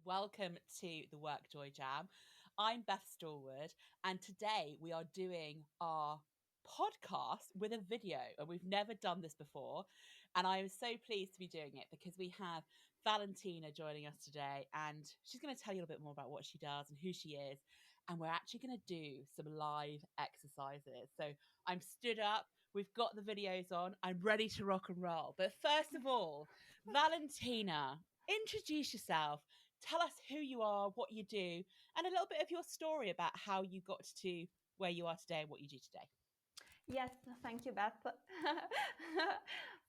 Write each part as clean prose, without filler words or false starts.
Welcome to the WorkJoy Jam. I'm Beth Stallwood, and today we are doing our podcast with a video, and we've never done this before. And I am so pleased to be doing it because we have Valentina joining us today, and she's going to tell you a little bit more about what she does and who she is. And we're actually going to do some live exercises. So I'm stood up, we've got the videos on, I'm ready to rock and roll. But first of all, Valentina, introduce yourself. Tell us who you are, what you do, and a little bit of your story about how you got to where you are today and what you do today. Yes, thank you, Beth.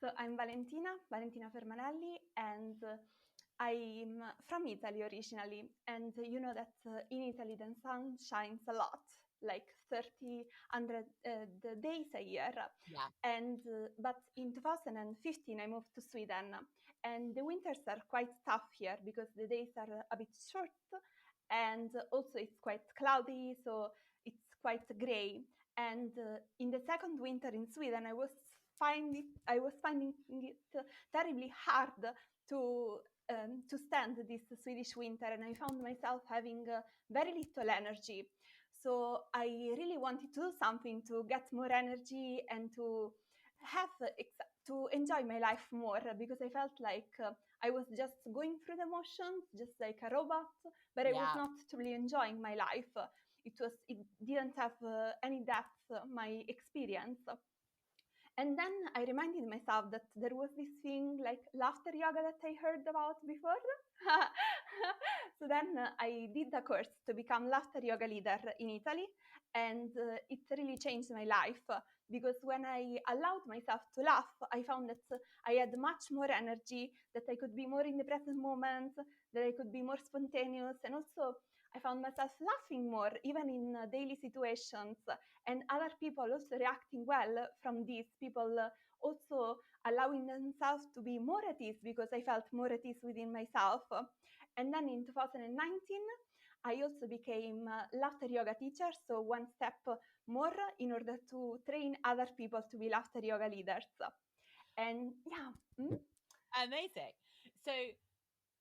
So I'm Valentina Fermanelli, and I'm from Italy originally. And you know that in Italy the sun shines a lot, like 100 the days a year. Yeah. And but in 2015 I moved to Sweden, and the winters are quite tough here because the days are a bit short, and also it's quite cloudy, so it's quite grey. And in the second winter in Sweden, I was finding it terribly hard to stand this Swedish winter, and I found myself having very little energy. So I really wanted to do something to get more energy and to have to enjoy my life more, because I felt like I was just going through the motions, just like a robot, but I was not truly enjoying my life. It didn't have any depth, my experience. And then I reminded myself that there was this thing like laughter yoga that I heard about before. So then I did a course to become laughter yoga leader in Italy, and it really changed my life, because when I allowed myself to laugh, I found that I had much more energy, that I could be more in the present moment, that I could be more spontaneous, and also I found myself laughing more, even in daily situations, and other people also reacting well from these people, also allowing themselves to be more at ease, because I felt more at ease within myself. And then in 2019, I also became a laughter yoga teacher, so one step more in order to train other people to be laughter yoga leaders. And yeah. Amazing. So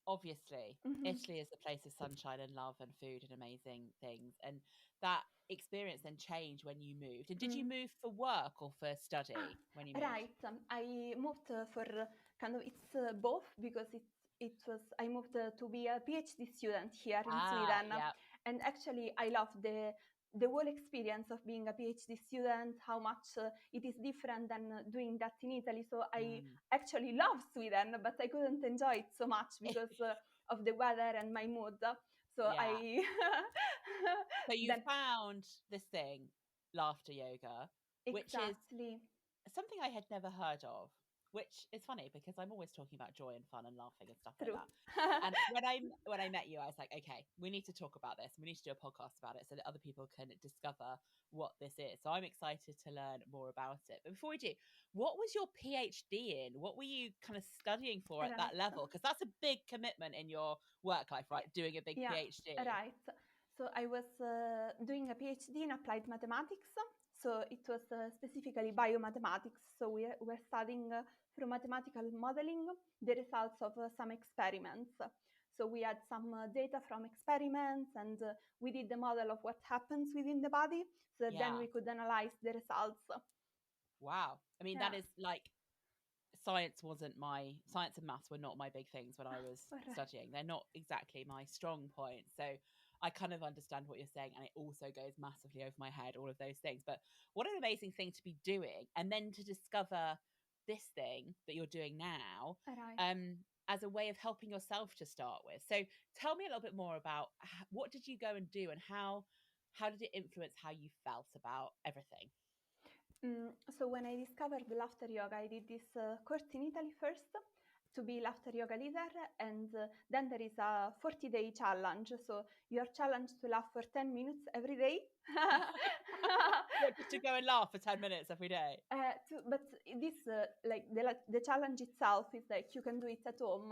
obviously, Italy is the place of sunshine and love and food and amazing things. And that experience then changed when you moved. And did you move for work or for study when you moved? Right. I moved for kind of, it's both, because it was I moved to be a PhD student here in Sweden, Yeah. and actually I love the whole experience of being a PhD student, how much it is different than doing that in Italy. So I actually love Sweden, but I couldn't enjoy it so much because of the weather and my mood. So Yeah. So you found this thing, laughter yoga, which is exactly. something I had never heard of, which is funny because I'm always talking about joy and fun and laughing and stuff like True. that. And when I met you, I was like, okay, we need to talk about this. We need to do a podcast about it so that other people can discover what this is. So I'm excited to learn more about it. But before we do, what was your PhD in? What were you kind of studying for at that level? Because that's a big commitment in your work life, right? Doing a big PhD. Right. So I was doing a PhD in applied mathematics. So it was specifically biomathematics. So we were studying through mathematical modeling the results of some experiments. So we had some data from experiments, and we did the model of what happens within the body, so that then we could analyze the results. Wow. I mean, that is like, science and maths were not my big things when I was studying. They're not exactly my strong point. So I kind of understand what you're saying, and it also goes massively over my head, all of those things. But what an amazing thing to be doing, and then to discover this thing that you're doing now, as a way of helping yourself to start with. So tell me a little bit more about what did you go and do, and how did it influence how you felt about everything? So when I discovered laughter yoga, I did this course in Italy first to be laughter yoga leader, and then there is a 40-day challenge. So you're challenged to laugh for 10 minutes every day. What, just to go and laugh for 10 minutes every day? But this, like the challenge itself is like you can do it at home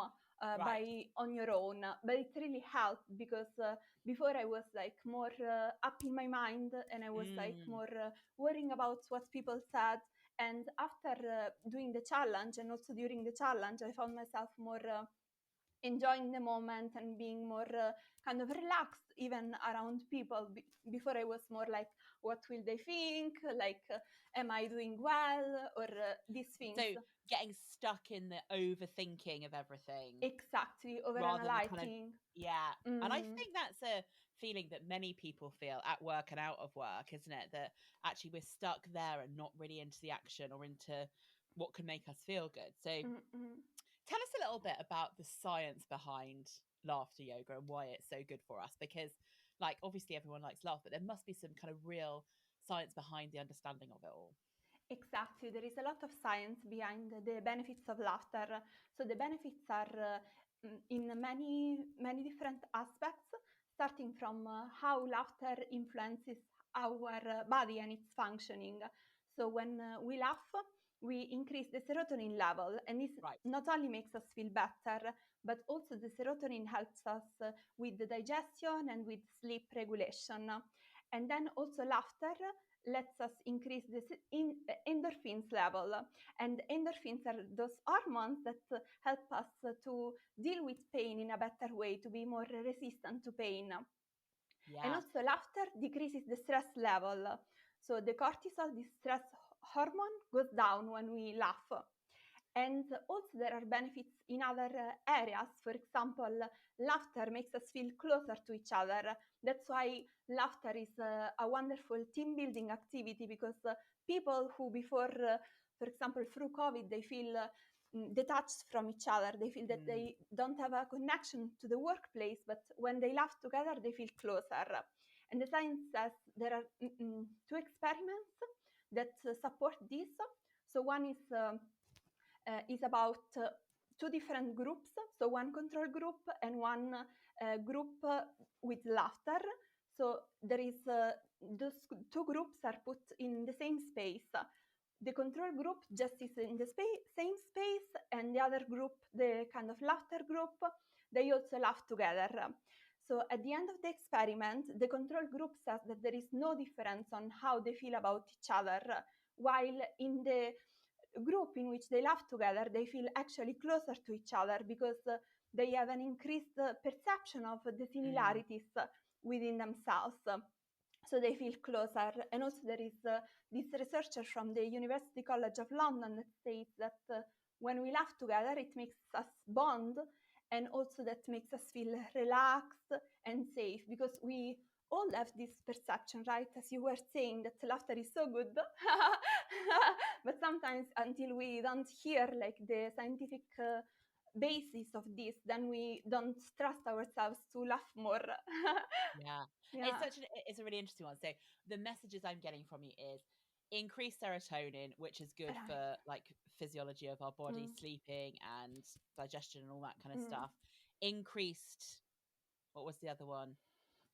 on your own. But it really helped because before I was like more up in my mind, and I was like more worrying about what people said. And after doing the challenge, and also during the challenge, I found myself more enjoying the moment and being more kind of relaxed even around people. Before I was more like, what will they think? Like, am I doing well? Or these things. So getting stuck in the overthinking of everything. Exactly, Rather than the kind of, overanalyzing. yeah. And I think that's a feeling that many people feel at work and out of work, isn't it? That actually we're stuck there and not really into the action or into what can make us feel good. So tell us a little bit about the science behind laughter yoga and why it's so good for us, because like obviously everyone likes laugh, but there must be some kind of real science behind the understanding of it all. Exactly, there is a lot of science behind the benefits of laughter. So the benefits are in many different aspects, starting from how laughter influences our body and its functioning. So when we laugh, we increase the serotonin level, and this Right. not only makes us feel better, but also the serotonin helps us with the digestion and with sleep regulation. And then also laughter lets us increase the endorphins level. And endorphins are those hormones that help us to deal with pain in a better way, to be more resistant to pain. Yeah. And also laughter decreases the stress level. So the cortisol, the stress hormone, goes down when we laugh. And also there are benefits in other areas. For example, laughter makes us feel closer to each other. That's why laughter is a wonderful team building activity, because people who before, for example, through COVID, they feel detached from each other. They feel that they don't have a connection to the workplace, but when they laugh together, they feel closer. And the science says there are two experiments that support this. So one is about two different groups, so one control group and one group with laughter. So there is those two groups are put in the same space. The control group just is in the same space, and the other group, the kind of laughter group, they also laugh together. So at the end of the experiment, the control group says that there is no difference on how they feel about each other, while in the group in which they laugh together, they feel actually closer to each other, because they have an increased perception of the similarities within themselves. So they feel closer. And also there is this researcher from the University College of London that states that when we laugh together, it makes us bond, and also that makes us feel relaxed and safe, because we all have this perception, right? As you were saying, that laughter is so good. But sometimes until we don't hear like the scientific basis of this, then we don't trust ourselves to laugh more. Yeah. Yeah. It's a really interesting one. So the messages I'm getting from you is increased serotonin, which is good Right. for like physiology of our body, sleeping and digestion and all that kind of stuff. Increased, what was the other one?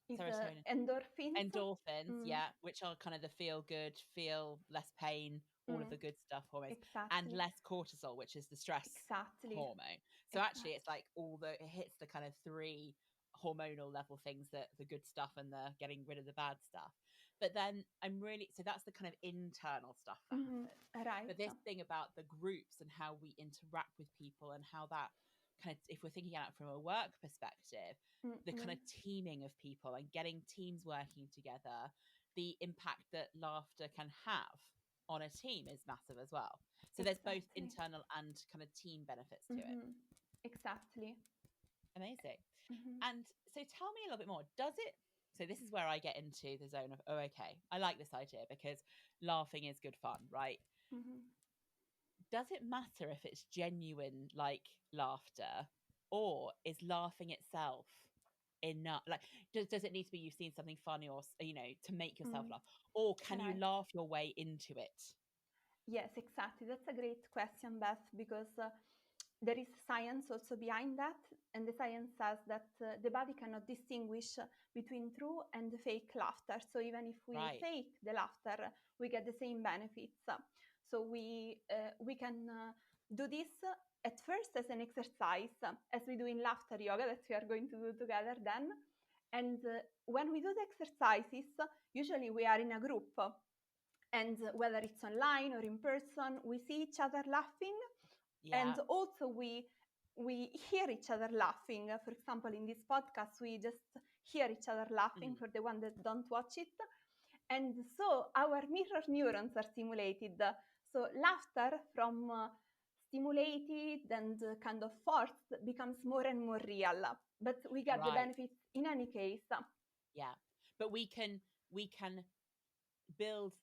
Is Serotonin. endorphins. Endorphins, yeah, which are kind of the feel good, feel less pain, all of the good stuff hormones, and Exactly. less cortisol, which is the stress Exactly. hormone. So actually it's like it hits the kind of three hormonal level things, that the good stuff and the getting rid of the bad stuff. But then so that's the kind of internal stuff that happens. Right. But this thing about the groups and how we interact with people, and how that kind of, if we're thinking about it from a work perspective, the kind of teaming of people and getting teams working together, the impact that laughter can have on a team is massive as well. So there's both internal and kind of team benefits to it. Exactly. Amazing. And so tell me a little bit more. So this is where I get into the zone of, oh, okay, I like this idea because laughing is good fun, right? Does it matter if it's genuine, like laughter, or is laughing itself enough? Like, does it need to be you've seen something funny, or to make yourself laugh, or can you laugh your way into it? Yes, exactly. That's a great question, Beth, because there is science also behind that, and the science says that the body cannot distinguish between true and fake laughter. So even if we fake the laughter, we get the same benefits. So we can do this at first as an exercise, as we do in laughter yoga, that we are going to do together then. And when we do the exercises, usually we are in a group. And whether it's online or in person, we see each other laughing. Yeah. And also we we hear each other laughing. For example, in this podcast, we just hear each other laughing for the one that don't watch it. And so our mirror neurons are stimulated. So laughter from stimulated and kind of forced becomes more and more real. But we get the benefits in any case. Yeah. But we can build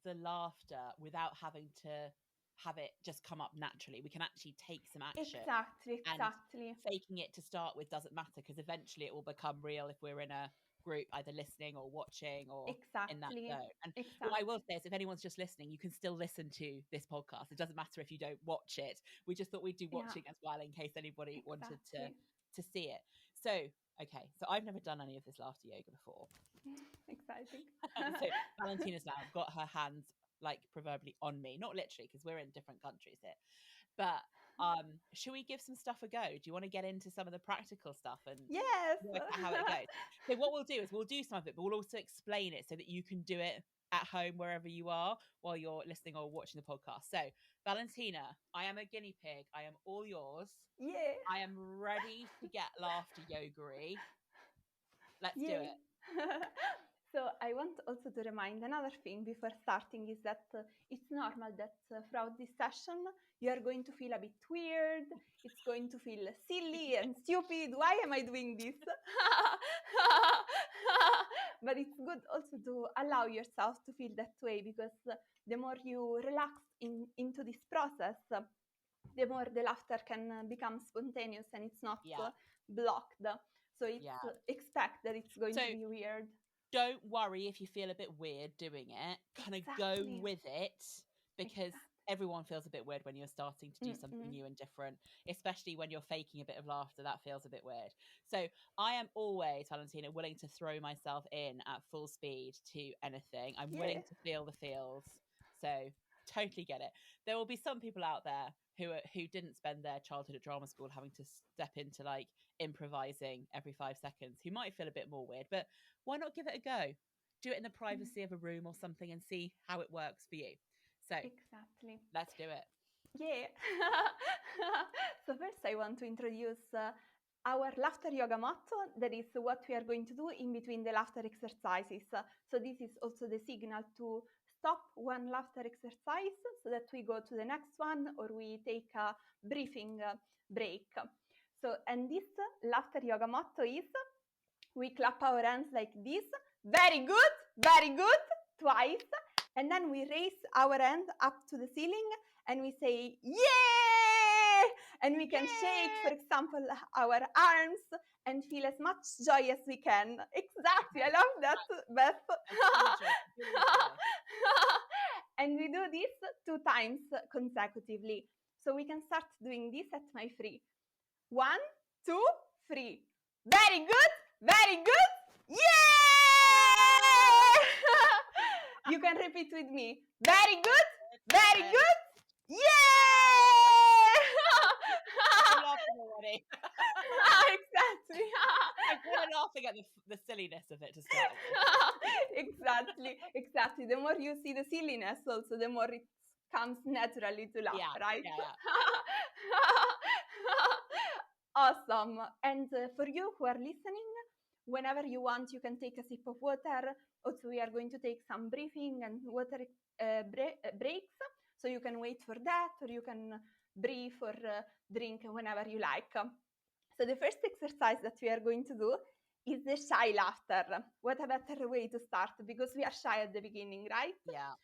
the laughter without having to have it just come up naturally. We can actually take some action. Exactly. And faking it to start with doesn't matter, because eventually it will become real if we're in a group either listening or watching or in that zone. And what I will say is, if anyone's just listening, you can still listen to this podcast. It doesn't matter if you don't watch it. We just thought we'd do watching as well, in case anybody wanted to see it. So okay, so I've never done any of this laughter yoga before. Exciting. So Valentina's now got her hands like proverbially on me, not literally, because we're in different countries here, but should we give some stuff a go? Do you want to get into some of the practical stuff and work out how it goes? So what we'll do is we'll do some of it, but we'll also explain it so that you can do it at home wherever you are while you're listening or watching the podcast. So Valentina, I am a guinea pig. I am all yours. Yeah. I am ready to get laughter yoga-y. Let's do it. So I want also to remind another thing before starting is that it's normal that throughout this session you are going to feel a bit weird. It's going to feel silly and stupid. Why am I doing this? But it's good also to allow yourself to feel that way, because the more you relax into this process, the more the laughter can become spontaneous and it's not blocked. So it's expect that it's going to be weird. Don't worry if you feel a bit weird doing it. Kind of go with it, because everyone feels a bit weird when you're starting to do something new and different, especially when you're faking a bit of laughter. That feels a bit weird. So I am always, Valentina, willing to throw myself in at full speed to anything. I'm willing to feel the feels. So totally get it. There will be some people out there who didn't spend their childhood at drama school having to step into like improvising every 5 seconds, who might feel a bit more weird, but why not give it a go? Do it in the privacy of a room or something and see how it works for you. So let's do it. Yeah. So first I want to introduce our laughter yoga motto. That is what we are going to do in between the laughter exercises. So this is also the signal to stop one laughter exercise so that we go to the next one, or we take a breathing break. So, and this laughter yoga motto is, we clap our hands like this, very good, twice, and then we raise our hand up to the ceiling and we say, yeah! And we can shake, for example, our arms and feel as much joy as we can. Exactly, I love that, Beth. And we do this 2 times consecutively. So we can start doing this at my 3. 1, 2, 3. Very good, yeah! You can repeat with me. Very good, yeah! I'm laughing already. Exactly. I'm kind of laughing at the silliness of it to start with. Exactly. The more you see the silliness, also the more it comes naturally to laugh, right? Yeah. Awesome. And for you who are listening, whenever you want, you can take a sip of water. Also, we are going to take some breathing and water breaks. So you can wait for that, or you can breathe or drink whenever you like. So the first exercise that we are going to do is the shy laughter. What a better way to start, because we are shy at the beginning, right? Yeah.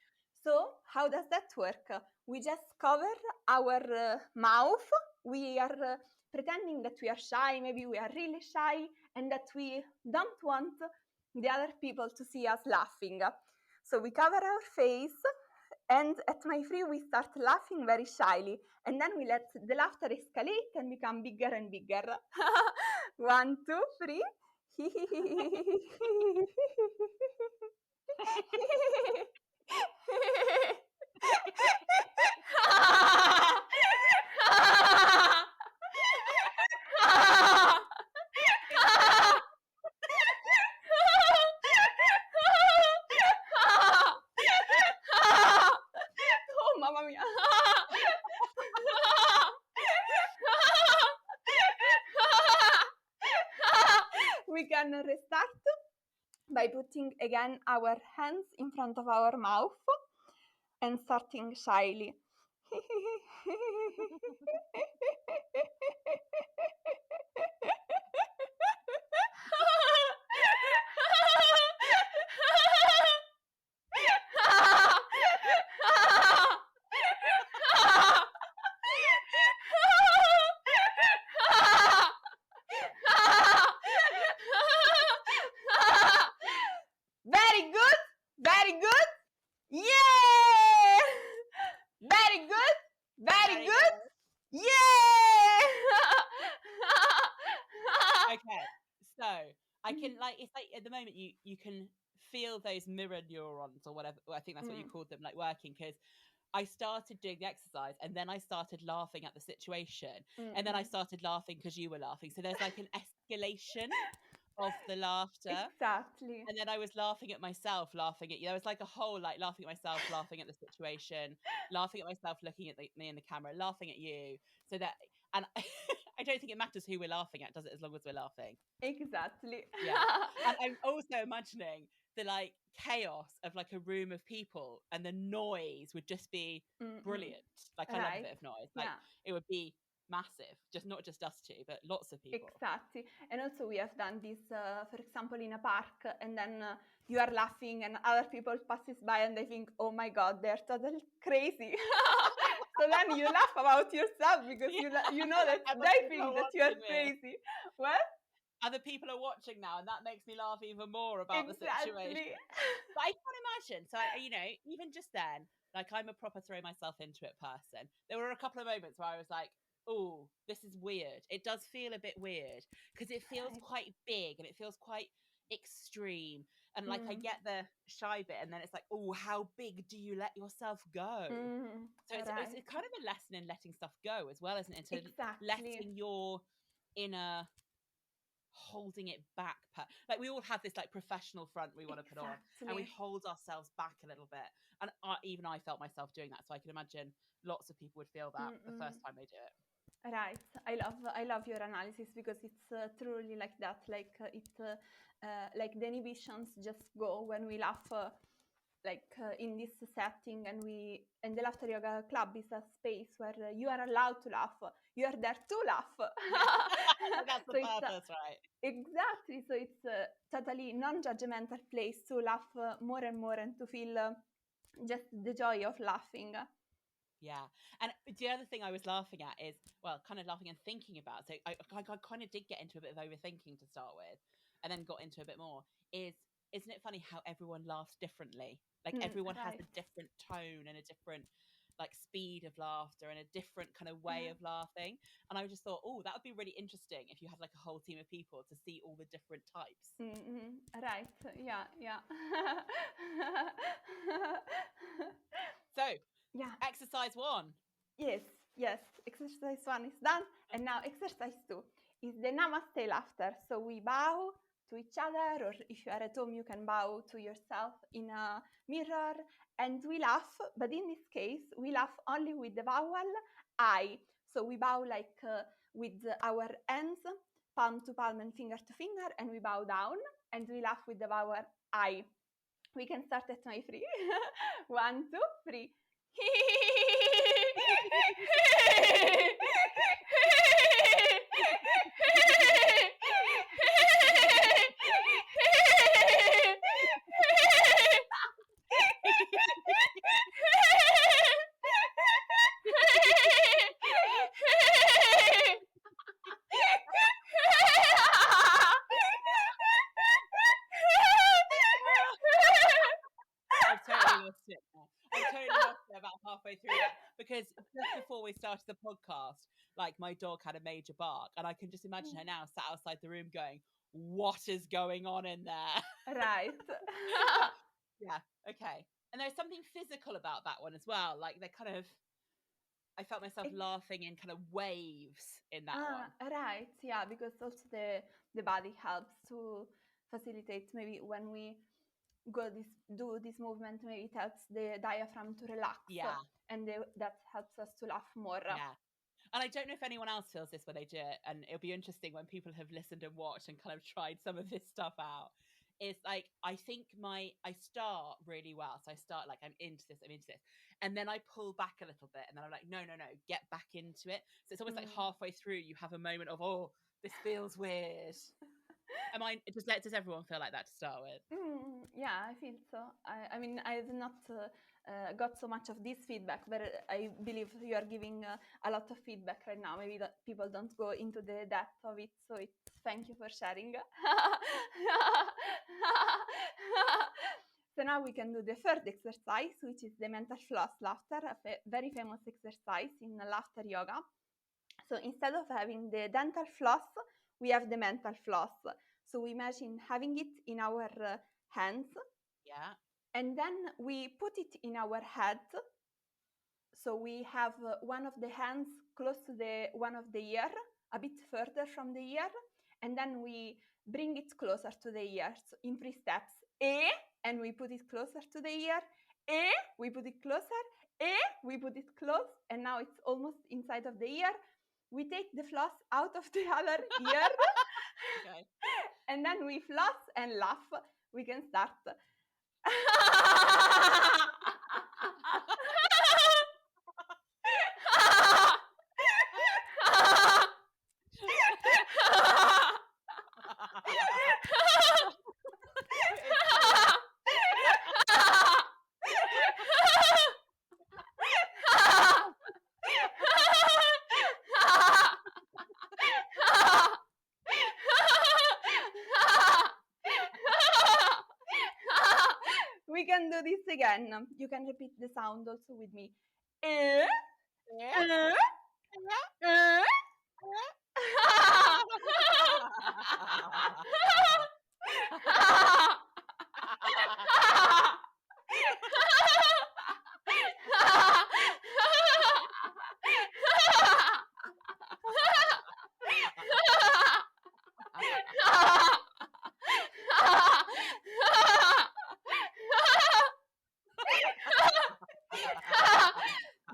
So how does that work? We just cover our mouth. We are pretending that we are shy. Maybe we are really shy and that we don't want the other people to see us laughing. So we cover our face, and at my 3 we start laughing very shyly, and then we let the laughter escalate and become bigger and bigger. 1, 2, 3. Oh, mamma mia. we can restart by putting again our hands in front of our mouth and starting shyly. Very good, very good. Yeah! Very good, very good. Yeah! Okay, so I can it's like at the moment you can feel those mirror neurons or whatever. I think that's what you called them, like working, because I started doing the exercise and then I started laughing at the situation and then I started laughing because you were laughing. So there's like an escalation of the laughter. Exactly. And then I was laughing at myself, laughing at you. There was like a whole like laughing at myself, laughing at the situation, laughing at myself, looking at me in the camera, laughing at you. So that, and I don't think it matters who we're laughing at, does it? As long as we're laughing. Exactly. Yeah. And I'm also imagining the like chaos of like a room of people and the noise would just be brilliant. Like I love a Right. bit of noise. Like Yeah. it would be massive, just not just us two, but lots of people. Exactly. And also we have done this, for example, in a park, and then you are laughing and other people passes by and they think, oh my God, they're totally crazy. So then you laugh about yourself because you know that they think that you are crazy. What? Other people are watching now, and that makes me laugh even more about the situation. But I can't imagine. So, even just then, like I'm a proper throw myself into it person. There were a couple of moments where I was like, oh, this is weird. It does feel a bit weird because it feels quite big and it feels quite extreme. And like I get the shy bit, and then it's like, oh, how big do you let yourself go? So it's kind of a lesson in letting stuff go as well, isn't it? Into letting your inner holding it back. Like we all have this like professional front we want to put on, and we hold ourselves back a little bit. And even I felt myself doing that, so I can imagine lots of people would feel that the first time they do it. Right. I love your analysis because it's truly like that. Like like the inhibitions just go when we laugh. In this setting, and the laughter yoga club is a space where you are allowed to laugh. You are there to laugh. That's the purpose, right? Exactly. So it's a totally non-judgmental place to laugh more and more and to feel just the joy of laughing. Yeah. And the other thing I was laughing at is, well, kind of laughing and thinking about. So I kind of did get into a bit of overthinking to start with, and then got into a bit more. Isn't it funny how everyone laughs differently? Like everyone has a different tone and a different like speed of laughter and a different kind of way of laughing. And I just thought, oh, that would be really interesting if you had like a whole team of people to see all the different types. Right. Yeah. So, exercise 1. Yes. Exercise 1 is done. And now exercise 2 is the Namaste laughter. So we bow to each other, or if you are at home, you can bow to yourself in a mirror, and we laugh. But in this case, we laugh only with the vowel I. So we bow like with our hands, palm to palm and finger to finger, and we bow down, and we laugh with the vowel I. We can start at my 3. 1, 2, 3. I've totally lost it now. I've totally lost it about halfway through that, because just before we started the podcast, like my dog had a major bark, and I can just imagine her now sat outside the room going, what is going on in there? Right. Yeah, okay. And there's something physical about that one as well. Like they kind of, I felt myself laughing in kind of waves in that one. Right, yeah, because also the body helps to facilitate, maybe when we do this movement, maybe it helps the diaphragm to relax. Yeah. And that helps us to laugh more. Yeah. And I don't know if anyone else feels this when they do it, and it'll be interesting when people have listened and watched and kind of tried some of this stuff out. It's like, I think I start really well. So I start like, I'm into this, and then I pull back a little bit, and then I'm like, no, get back into it. So it's almost like halfway through you have a moment of, oh, this feels weird. Does everyone feel like that to start with? Yeah, I feel so. I mean, I've not got so much of this feedback, but I believe you are giving a lot of feedback right now. Maybe that people don't go into the depth of it, so thank you for sharing. So now we can do the third exercise, which is the mental floss laughter, a very famous exercise in laughter yoga. So instead of having the dental floss, we have the mental floss. So we imagine having it in our hands. Yeah. And then we put it in our head. So we have one of the hands close to the one of the ear, a bit further from the ear. And then we bring it closer to the ear in 3 steps. And we put it closer to the ear. We put it closer. We put it close. And now it's almost inside of the ear. We take the floss out of the other ear. Okay. And then we floss and laugh. We can start. We can do this again. You can repeat the sound also with me.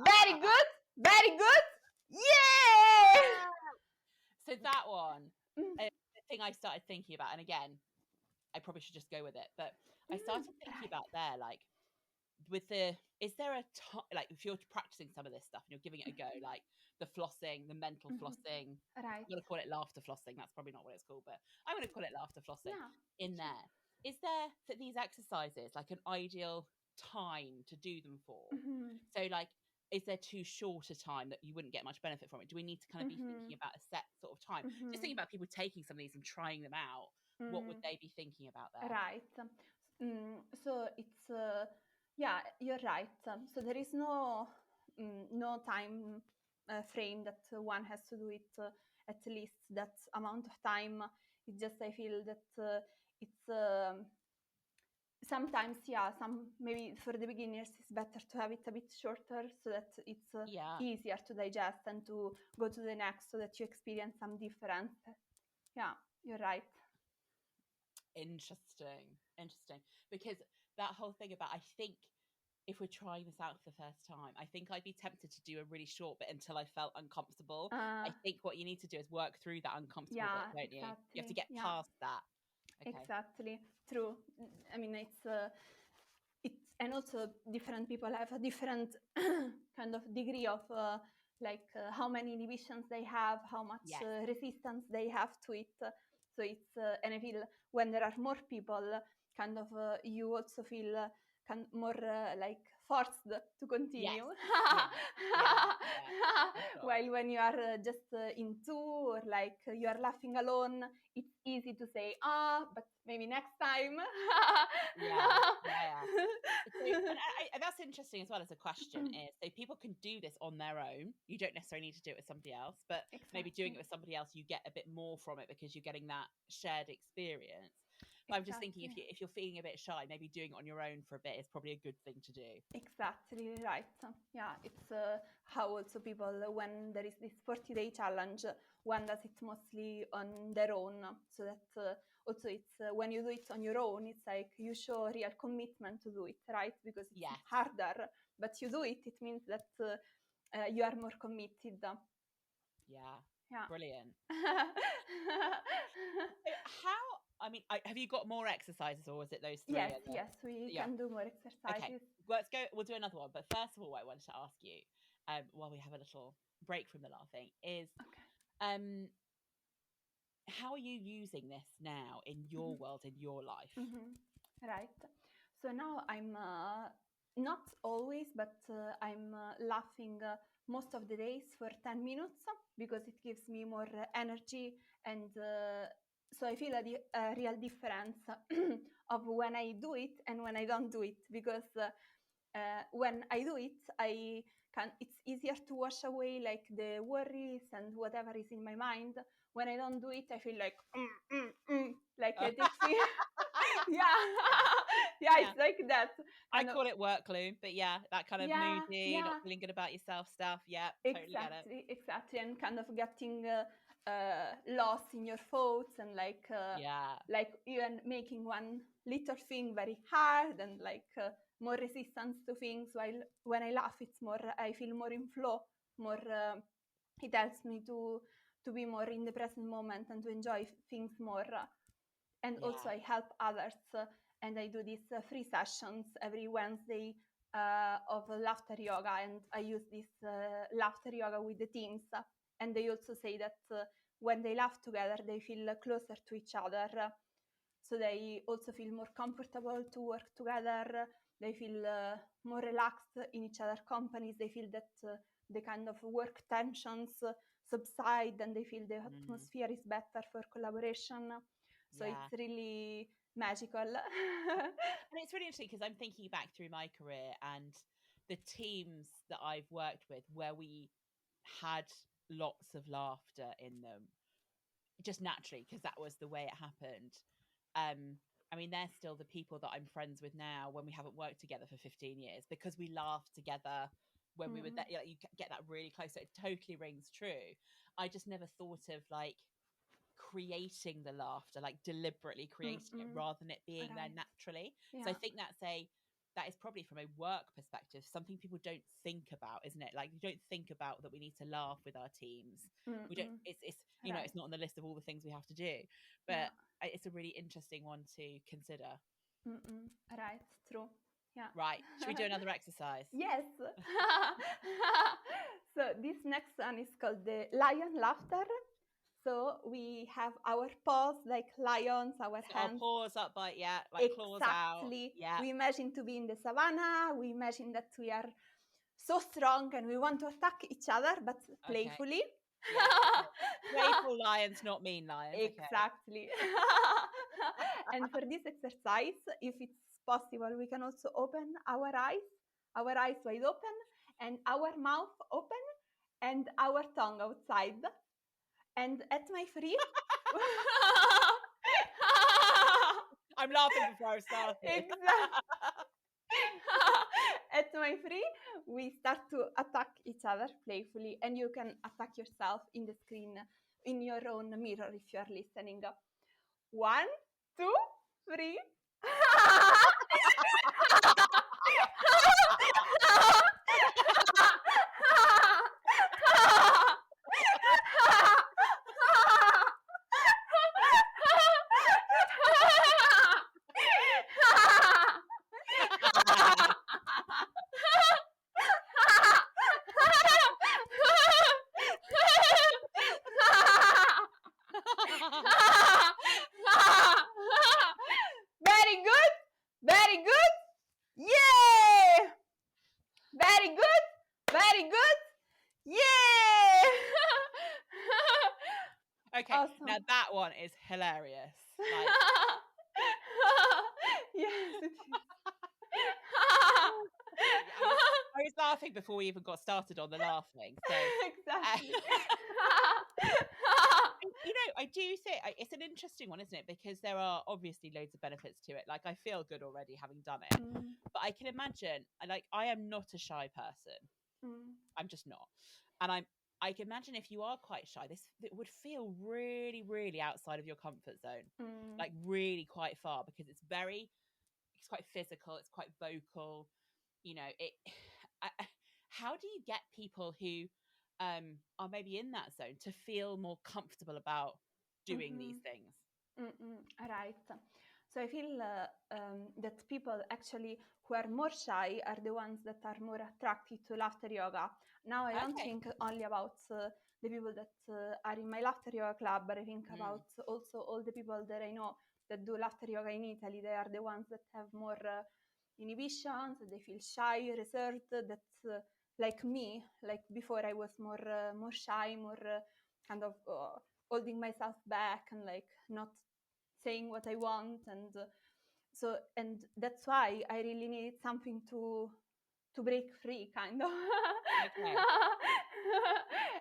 Very good. Very good. Yeah. So that one, the thing I started thinking about, and again, I probably should just go with it, but I started thinking about there, like, is there a time, like, if you're practicing some of this stuff and you're giving it a go, like the flossing, the mental flossing, Right. I'm going to call it laughter flossing. That's probably not what it's called, but I'm going to call it laughter flossing. Yeah. In there, is there, for these exercises, like an ideal time to do them for? So, like, is there too short a time that you wouldn't get much benefit from it? Do we need to kind of be thinking about a set sort of time? Just thinking about people taking some of these and trying them out. What would they be thinking about there? Right. So it's yeah, you're right. So there is no time frame that one has to do it at least that amount of time. It's just I feel that it's sometimes, yeah, maybe for the beginners it's better to have it a bit shorter so that it's easier to digest and to go to the next so that you experience some difference. Yeah, you're right. Interesting. Because that whole thing about, I think if we're trying this out for the first time, I think I'd be tempted to do a really short bit until I felt uncomfortable. I think what you need to do is work through that uncomfortable bit, don't you? You have to get past that. Okay. Exactly. True. I mean, it's and also different people have a different kind of degree of how many inhibitions they have, how much resistance they have to it. So it's and I feel when there are more people, kind of you also feel more like forced to continue. While when you are just in two or like you are laughing alone, it's easy to say, but maybe next time. And that's interesting as well as a question is, so people can do this on their own. You don't necessarily need to do it with somebody else, but maybe doing it with somebody else, you get a bit more from it because you're getting that shared experience. But I'm just thinking, if you're feeling a bit shy, maybe doing it on your own for a bit is probably a good thing to do. Exactly right. Yeah, it's how also people, when there is this 40-day challenge, one does it mostly on their own. So that also it's when you do it on your own, it's like you show real commitment to do it, right? Because it's harder, but you do it. It means that you are more committed. Yeah. Brilliant. So have you got more exercises, or was it those three? Yes, we can do more exercises. Okay, let's go. We'll do another one. But first of all, what I wanted to ask you, while we have a little break from the laughing, is how are you using this now in your world, in your life? Right. So now I'm not always, but I'm laughing most of the days for 10 minutes because it gives me more energy, and so I feel a real difference of when I do it and when I don't do it, because when I do it, it's easier to wash away like the worries and whatever is in my mind. When I don't do it, I feel like a tipsy. yeah, it's like that. I call it work gloom, but that kind of moody, not feeling good about yourself stuff. Yeah, totally get it. Exactly, and kind of getting lost in your thoughts, and like even making one little thing very hard, and more resistance to things. While when I laugh, it's more, I feel more in flow, more. It helps me to be more in the present moment and to enjoy things more. And also I help others, and I do these free sessions every Wednesday of laughter yoga, and I use this laughter yoga with the teams, and they also say that when they laugh together they feel closer to each other, so they also feel more comfortable to work together. They feel more relaxed in each other's companies. They feel that the kind of work tensions subside, and they feel the atmosphere is better for collaboration. So it's really magical. And it's really interesting because I'm thinking back through my career and the teams that I've worked with where we had lots of laughter in them, just naturally, because that was the way it happened. They're still the people that I'm friends with now when we haven't worked together for 15 years, because we laughed together when we were there. You get that really close. So it totally rings true. I just never thought of creating the laughter, deliberately creating it, rather than it being there naturally. So I think that is probably, from a work perspective, something people don't think about, isn't it? Like, you don't think about that we need to laugh with our teams. We don't. It's it's not on the list of all the things we have to do, but it's a really interesting one to consider. Right, true. Yeah. Right. Should we do another exercise? Yes. So this next one is called the lion laughter. So we have our paws like lions, our hands. Our paws up, claws out. Exactly. We imagine to be in the savannah. We imagine that we are so strong and we want to attack each other, but playfully. Playful lions, not mean lions. Exactly. And for this exercise, if it's possible, we can also open our eyes wide open, and our mouth open, and our tongue outside. And at my free, I'm laughing before I started. Exactly. At my free, we start to attack each other playfully, and you can attack yourself in the screen, in your own mirror, if you are listening. 1, 2, 3. Very good. Very good. Yay! Very good. Very good. Yay! Okay, awesome. Now that one is hilarious. Yes, it is. I was laughing before we even got started on the laughing. So exactly. I do say it's an interesting one, isn't it? Because there are obviously loads of benefits to it. Like, I feel good already having done it. But I can imagine, I am not a shy person. I'm just not. And I can imagine if you are quite shy, it would feel really, really outside of your comfort zone. Like, really quite far, because it's quite physical, it's quite vocal. How do you get people who are maybe in that zone to feel more comfortable about doing these things. Right. So I feel that people actually who are more shy are the ones that are more attracted to laughter yoga. Now I don't Okay. think only about the people that are in my laughter yoga club, but I think about also all the people that I know that do laughter yoga in Italy. They are the ones that have more inhibitions, they feel shy, reserved, that like me, like before I was more shy, more kind of holding myself back and like not saying what I want, and and that's why I really need something to break free, kind of. Okay.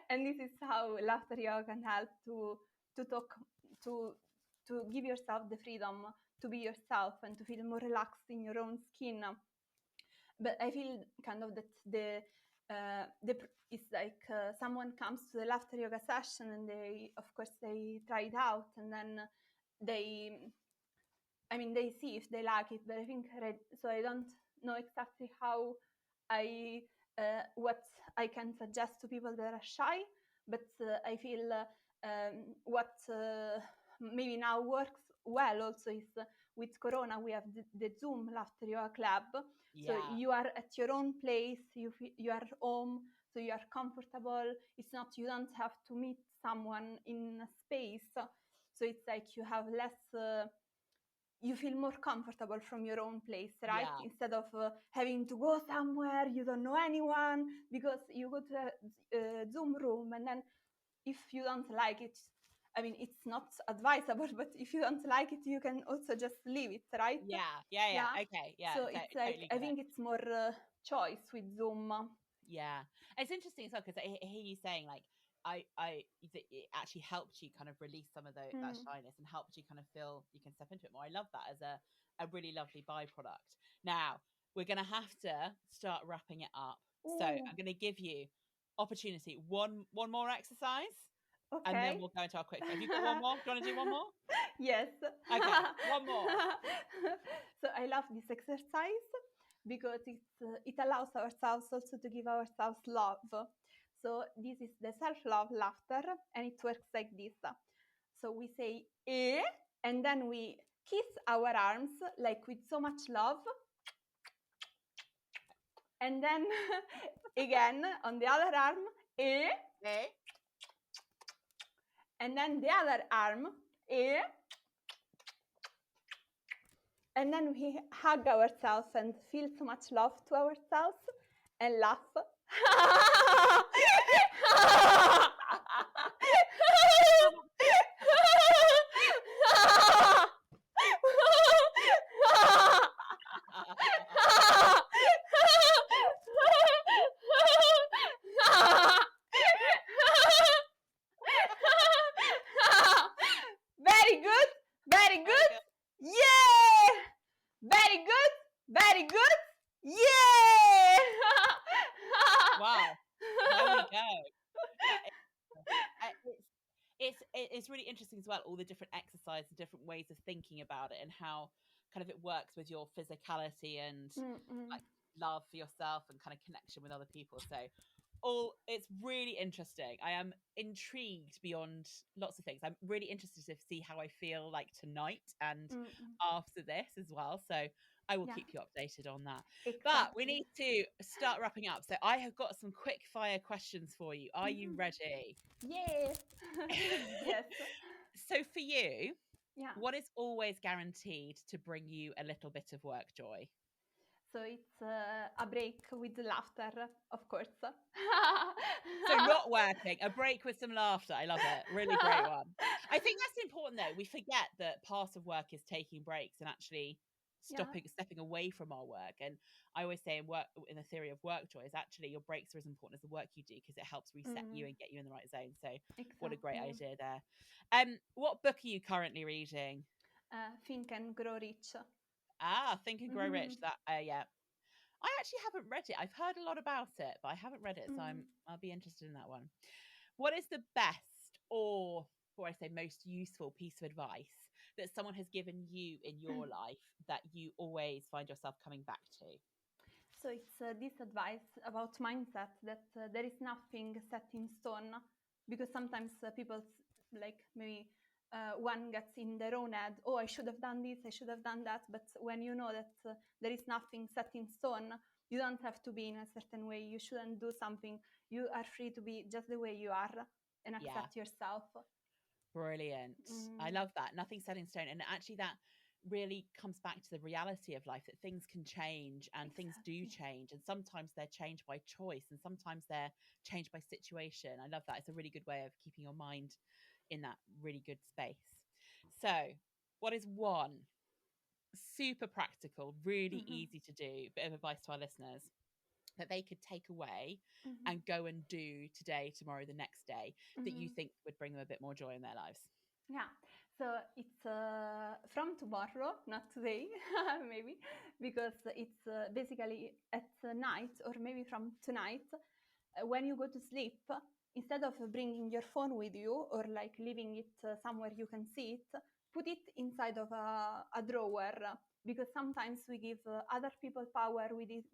And this is how laughter yoga can help to talk to give yourself the freedom to be yourself and to feel more relaxed in your own skin. But I feel kind of that it's like someone comes to the laughter yoga session and they, of course, they try it out, and then they, I mean, they see if they like it. But I think so. I don't know exactly how what I can suggest to people that are shy, but I feel what maybe now works well also is with Corona we have the Zoom Laughter Yoga Club. Yeah. So you are at your own place, you are home, so you are comfortable. It's not, you don't have to meet someone in a space. So it's like you have less. You feel more comfortable from your own place, right? Yeah. Instead of having to go somewhere you don't know anyone, because you go to a Zoom room and then if you don't like it, I mean, it's not advisable, but if you don't like it, you can also just leave it, right? Yeah. Okay. Yeah. So it's like, totally I get think it. it's more choice with Zoom. Yeah, it's interesting as well because I hear you saying like that it actually helped you kind of release some of that shyness and helped you kind of feel you can step into it more. I love that as a really lovely byproduct. Now we're gonna have to start wrapping it up, so I'm gonna give you opportunity one more exercise, and then Okay. we'll go into our quick. Have you got one more? Do you want to do one more? Yes. Okay, one more. So I love this exercise because it allows ourselves also to give ourselves love. So this is the self-love laughter, and it works like this. So we say eh, and then we kiss our arms like with so much love, and then again on the other arm eh, Okay. and then the other arm eh, and then we hug ourselves and feel so much love to ourselves and laugh. Very good, very good. Yeah! Very good, very good. Yeah! Wow, there we go. It's really interesting as well, all the different exercises and different ways of thinking about it and how kind of it works with your physicality and like love for yourself and kind of connection with other people. So it's really interesting. I am intrigued beyond lots of things. I'm really interested to see how I feel like tonight and after this as well. So I will keep you updated on that. Exactly. But we need to start wrapping up. So I have got some quick fire questions for you. Are you ready? Yes. Yes. So for you, Yeah. what is always guaranteed to bring you a little bit of work joy? So it's a break with laughter, of course. So not working, a break with some laughter. I love it. Really great one. I think that's important though. We forget that part of work is taking breaks and actually stepping away from our work. And I always say in the theory of work joy is actually your breaks are as important as the work you do because it helps reset you and get you in the right zone. So what a great idea there. What book are you currently reading? Think and Grow Rich. Think and Grow Rich. That yeah. I actually haven't read it. I've heard a lot about it, but I haven't read it, so I'll be interested in that one. What is the best or I say most useful piece of advice that someone has given you in your life that you always find yourself coming back to? also it's this advice about mindset that there is nothing set in stone, because sometimes people like maybe one gets in their own head, oh, I should have done this, I should have done that. But when you know that there is nothing set in stone, you don't have to be in a certain way, you shouldn't do something, you are free to be just the way you are and Yeah. accept yourself. Brilliant. I love that. Nothing set in stone. And actually, that really comes back to the reality of life, that things can change and things do Exactly. change. And sometimes they're changed by choice and sometimes they're changed by situation. I love that. It's a really good way of keeping your mind in that really good space. So, what is one super practical, really Mm-hmm. easy to do bit of advice to our listeners that they could take away Mm-hmm. and go and do today, tomorrow, the next day that you Mm-hmm. think would bring them a bit more joy in their lives? Yeah, so it's from tomorrow, not today, maybe, because it's basically at night or maybe from tonight. When you go to sleep, instead of bringing your phone with you or like leaving it somewhere you can see it, put it inside of a drawer, because sometimes we give other people power,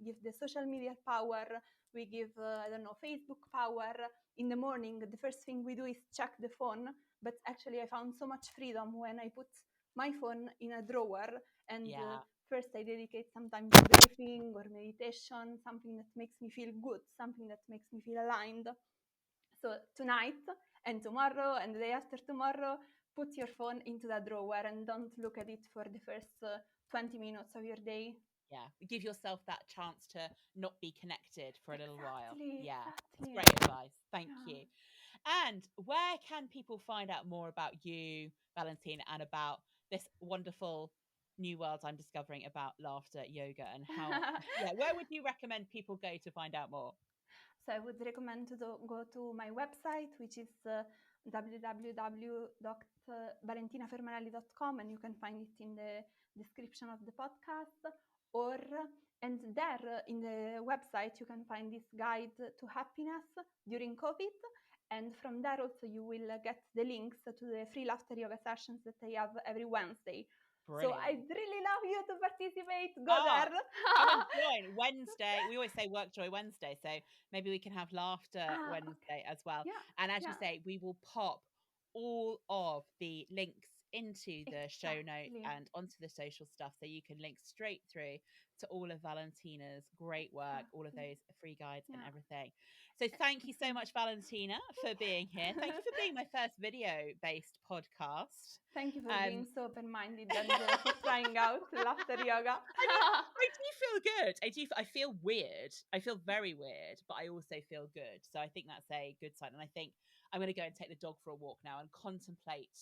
give the social media power, we give, I don't know, Facebook power. In the morning, the first thing we do is check the phone, but actually I found so much freedom when I put my phone in a drawer and Yeah. first I dedicate some time to breathing or meditation, something that makes me feel good, something that makes me feel aligned. So tonight and tomorrow and the day after tomorrow, put your phone into that drawer and don't look at it for the first 20 minutes of your day. Yeah. Give yourself that chance to not be connected for a little while. Exactly, Yeah. It's exactly. great advice. Thank Yeah. you. And where can people find out more about you, Valentina, and about this wonderful new world I'm discovering about laughter, yoga, and how, yeah, where would you recommend people go to find out more? So I would recommend to go to my website, which is www.valentinafermanelli.com, and you can find it in the description of the podcast. Or and there in the website you can find this guide to happiness during COVID, and from there also you will get the links to the free laughter yoga sessions that I have every Wednesday. So Brilliant. I'd really love you to participate. Go Oh, there. come and join Wednesday. We always say WorkJoy Wednesday, so maybe we can have laughter Okay. Wednesday as well. Yeah, And as you yeah. say, we will pop all of the links into the show notes Exactly. and onto the social stuff so you can link straight through to all of Valentina's great work, all of Exactly. those free guides and Yeah. everything. So thank you so much, Valentina, for being here. Thank you for being my first video based podcast. Thank you for being Um, so open-minded and for trying out laughter yoga. I mean, I do feel good. I do. I feel weird. I feel very weird, but I also feel good. So I think that's a good sign. And I think I'm going to go and take the dog for a walk now and contemplate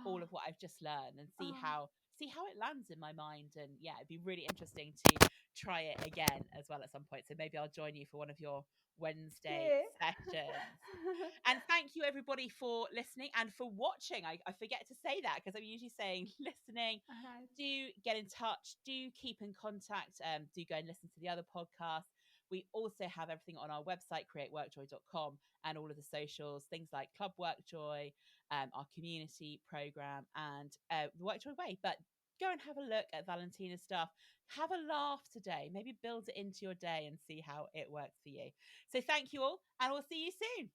all Oh, of what I've just learned and oh, see how it lands in my mind. And yeah, it'd be really interesting to try it again as well at some point. So maybe I'll join you for one of your Wednesday yeah. sessions. And thank you everybody for listening and for watching. I forget to say that because I'm usually saying listening. All right. Do get in touch. Do keep in contact. Do go and listen to the other podcasts. We also have everything on our website, createworkjoy.com, and all of the socials, things like Club Workjoy, our community program, and the Workjoy Way. But go and have a look at Valentina's stuff. Have a laugh today. Maybe build it into your day and see how it works for you. So thank you all, and we'll see you soon.